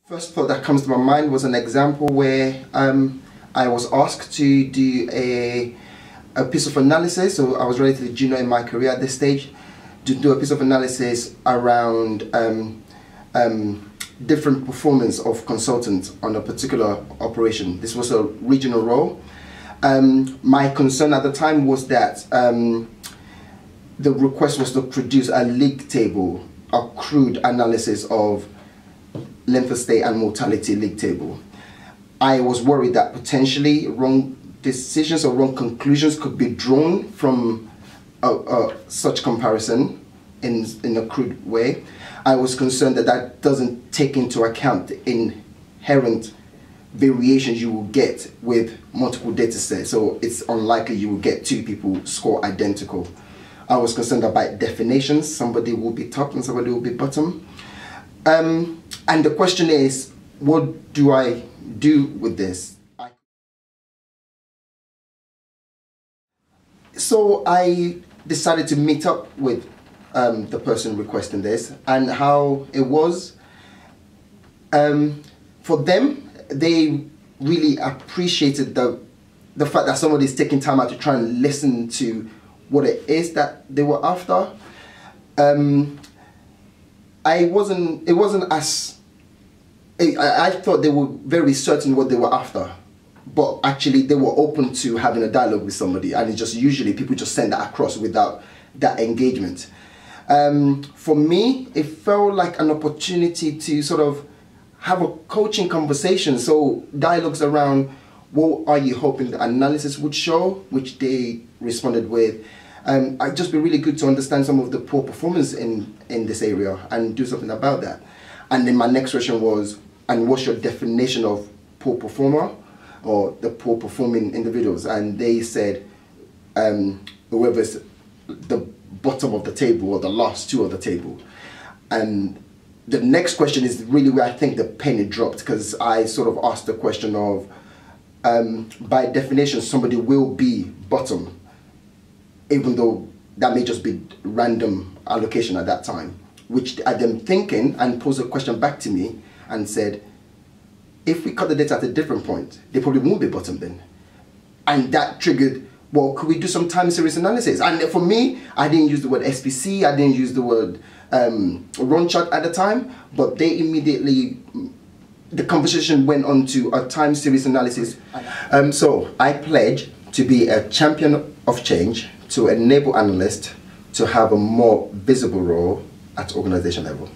First thought that comes to my mind was an example where I was asked to do a piece of analysis. So I was relatively junior in my career at this stage, to do a piece of analysis around different performance of consultants on a particular operation. This was a regional role. My concern at the time was that the request was to produce a league table, a crude analysis of length of stay and mortality league table. I was worried that potentially wrong decisions or wrong conclusions could be drawn from such comparison in a crude way. I was concerned that that doesn't take into account the inherent variations you will get with multiple data sets. So it's unlikely you will get two people score identical. I was concerned about definitions. Somebody will be top and somebody will be bottom. And the question is, what do I do with this? So I decided to meet up with the person requesting this, and how it was. For them, they really appreciated the fact that somebody's taking time out to try and listen to what it is that they were after. It wasn't as, I thought they were very certain what they were after, but actually they were open to having a dialogue with somebody, and it's just usually people just send that across without that engagement. For me, it felt like an opportunity to sort of have a coaching conversation. So dialogues around what are you hoping the analysis would show, which they responded with. It'd just be really good to understand some of the poor performance in this area and do something about that. And then my next question was, and what's your definition of poor performer or the poor performing individuals? And they said, whoever's the bottom of the table or the last two of the table. And the next question is really where I think the penny dropped, because I sort of asked the question of, by definition, somebody will be bottom, even though that may just be random allocation at that time, which I then thinking and posed a question back to me and said, if we cut the data at a different point, they probably won't be bottom then. And that triggered, well, could we do some time series analysis? And for me, I didn't use the word SPC, I didn't use the word run chart at the time, but they immediately, the conversation went on to a time series analysis. So I pledge to be a champion of change, to enable analysts to have a more visible role at organization level.